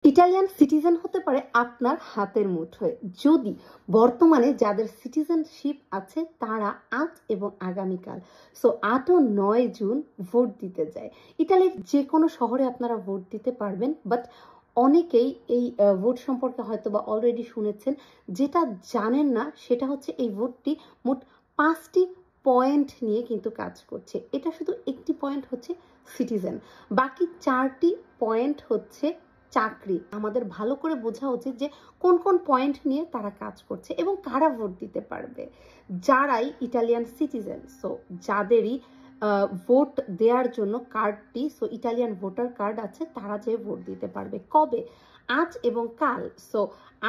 Italian citizen হতে পারে আপনার হাতের মুঠোয় যদি বর্তমানে যাদের সিটিজেনশিপ আছে তারা আজ এবং আগামীকাল 8 ও 9 জুন ভোট দিতে যায়। ইটালির যে কোনো শহরে আপনারা ভোট দিতে পারবেন, বাট অনেকেই এই ভোট সম্পর্কে হয়তো বা অলরেডি শুনেছেন। যেটা জানেন না সেটা হচ্ছে এই ভোটটি মোট 5টি পয়েন্ট নিয়ে কিন্তু কাজ করছে। এটা শুধু একটি পয়েন্ট হচ্ছে সিটিজেন, বাকি 4টি পয়েন্ট হচ্ছে চাকরি। আমাদের ভালো করে বোঝা উচিত যে কোন কোন পয়েন্ট নিয়ে তারা কাজ করছে এবং কারা ভোট দিতে পারবে। যারাই ইটালিয়ান সিটিজেন, যাদেরই ভোট দেওয়ার জন্য কার্ডটি ইটালিয়ান ভোটার কার্ড আছে, তারা যে ভোট দিতে পারবে। কবে? আজ এবং কাল।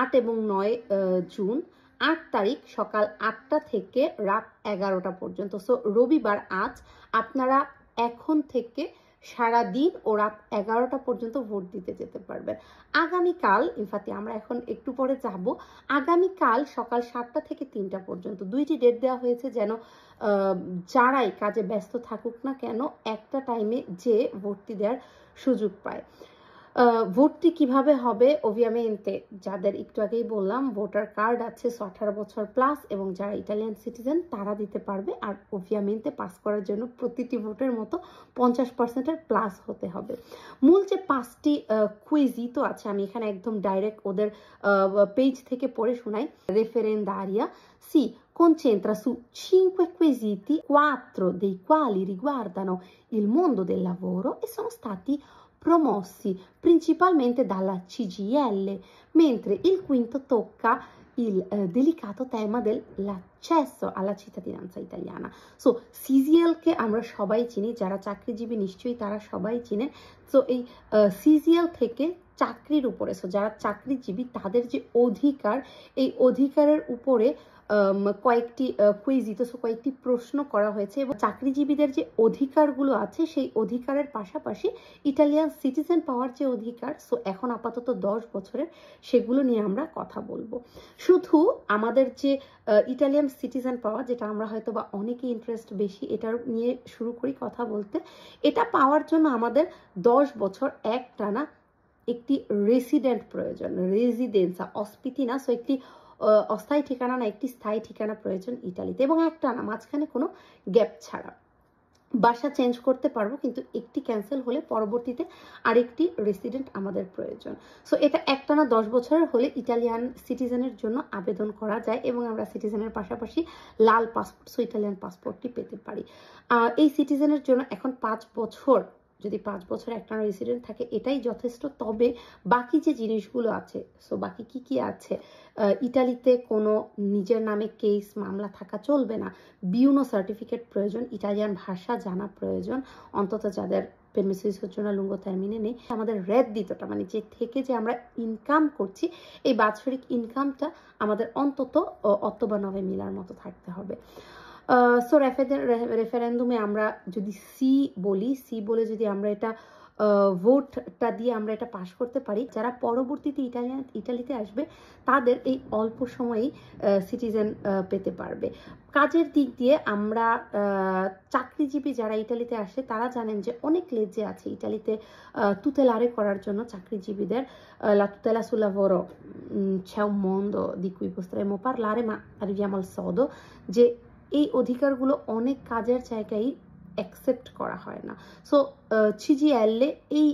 8 এবং 9 জুন, 8 তারিখ সকাল 8টা থেকে রাত 11টা পর্যন্ত। রবিবার আজ আপনারা এখন থেকে সারাদিন ও রাত 11টা পর্যন্ত ভোট দিতে যেতে পারবেন। আগামীকাল, ইনফ্যাক্ট আমরা এখন একটু পরে যাব, আগামীকাল সকাল 7টা থেকে 3টা পর্যন্ত 2টি ডেট দেওয়া হয়েছে, যেন যারাই কাজে ব্যস্ত থাকুক না কেন একটা টাইমে যে ভোটটি দেওয়ার সুযোগ পায়। ভোটটি কিভাবে হবে? ওভিয়ামেন্তে যাদের একটু আগেই বললাম ভোটার কার্ড আছে 18 বছর প্লাস এবং যারা ইটালিয়ান সিটিজেন তারা দিতে পারবে। আর ওভিয়ামেন্তে পাস করার জন্য প্রতিটি ভোটের মতো 50%-এর প্লাস হতে হবে। মূল যে 5টি কুইজিতো আছে, আমি এখানে একদম ডাইরেক্ট ওদের পেজ থেকে পড়ে শোনাই। রেফেরেন্দারিয়া si concentra su 5 quesiti, 4 dei quali riguardano il mondo del lavoro e sono stati promossi principalmente dalla CGIL, mentre il quinto tocca il delicato tema dell'accesso alla cittadinanza italiana. CGIL কে আমরা সবাই চিনি, যারা চাকরিজীবী নিশ্চয়ই তারা সবাই চিনেন। এই CGIL থেকে চাকরির উপরে, যারা চাকরিজীবী তাদের যে অধিকার, এই অধিকারের উপরে কয়েকটি কুইজিতো, কয়েকটি প্রশ্ন করা হয়েছে এবং চাকরিজীবীদের যে অধিকারগুলো আছে সেই অধিকারের পাশাপাশি ইটালিয়ান সিটিজেন পাওয়ার যে অধিকার, এখন আপাতত 10 বছরের, সেগুলো নিয়ে আমরা কথা বলবো। শুধু আমাদের যে ইটালিয়ান সিটিজেন পাওয়া, যেটা আমরা হয়তো বা অনেকে ইন্টারেস্ট বেশি এটার নিয়ে শুরু করি কথা বলতে, এটা পাওয়ার জন্য আমাদের 10 বছর একটানা একটি রেসিডেন্ট প্রয়োজন, রেসিডেন্সা অস্পিতিনা, একটি অস্থায়ী ঠিকানা না, একটি স্থায়ী ঠিকানা প্রয়োজন ইটালিতে, এবং একটা না, মাঝখানে কোনো গ্যাপ ছাড়া। বাসা চেঞ্জ করতে পারবো, কিন্তু একটি ক্যান্সেল হলে পরবর্তীতে আরেকটি রেসিডেন্ট আমাদের প্রয়োজন। এটা একটানা 10 বছরের হলে ইটালিয়ান সিটিজেনের জন্য আবেদন করা যায় এবং আমরা সিটিজেনের পাশাপাশি লাল পাসপোর্ট, ইটালিয়ান পাসপোর্টটি পেতে পারি। এই সিটিজেনের জন্য এখন 5 বছর, যদি 5 বছর একটানা রেসিডেন্ট থাকে এটাই যথেষ্ট। তবে বাকি যে জিনিসগুলো আছে, বাকি কি আছে, ইটালিতে কোনো নিজের নামে কেস মামলা থাকা চলবে না, বিউনো সার্টিফিকেট প্রয়োজন, ইটালিয়ান ভাষা জানা প্রয়োজন, অন্তত যাদের পেরমিসিস জন্য লুঙ্গো টার্মিনে নেই। আমাদের রেদ্দিতোটা, মানে যে থেকে যে আমরা ইনকাম করছি, এই বাৎসরিক ইনকামটা আমাদের অন্তত 8 বা 9 মিলার মতো থাকতে হবে। রেফারেন্ডুমে আমরা যদি সি বলে যদি আমরা এটা ভোটটা দিয়ে আমরা এটা পাশ করতে পারি, যারা পরবর্তীতে ইটালিতে আসবে তাদের এই অল্প সময়েই সিটিজেন পেতে পারবে। কাজের দিক দিয়ে আমরা চাকরিজীবী যারা ইটালিতে আসে তারা জানেন যে অনেক লেজে আছে ইটালিতে তুতেলারে করার জন্য চাকরিজীবীদের। La tutela sul lavoro c'è un mondo di cui potremmo parlare, ma arriviamo al sodo, যে এই অধিকারগুলো অনেক কাজের জায়গায় অ্যাকসেপ্ট করা হয় না। CGIL এই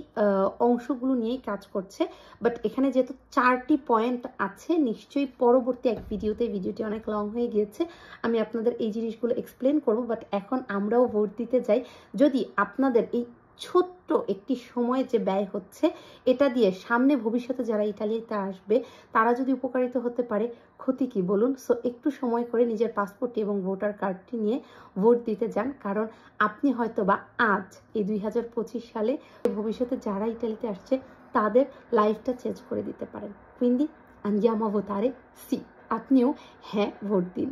অংশগুলো নিয়েই কাজ করছে, বাট এখানে যেহেতু 4টি পয়েন্ট আছে, নিশ্চয়ই পরবর্তী এক ভিডিওটি অনেক লং হয়ে গিয়েছে, আমি আপনাদের এই জিনিসগুলো এক্সপ্লেন করব। বাট এখন আমরাও ভোট দিতে যাই। যদি আপনাদের এই ছোট্ট একটি সময় যে ব্যয় হচ্ছে, এটা দিয়ে সামনে ভবিষ্যতে যারা ইটালিতে আসবে তারা যদি উপকারিত হতে পারে, ক্ষতি কি বলুন? একটু সময় করে নিজের পাসপোর্টটি এবং ভোটার কার্ডটি নিয়ে ভোট দিতে যান, কারণ আপনি হয়তো বা আজ এই 2025 সালে ভবিষ্যতে যারা ইটালিতে আসছে তাদের লাইফটা চেঞ্জ করে দিতে পারেন। Quindi andiamo a votare sì, আপনিও হ্যাঁ ভোট দিন।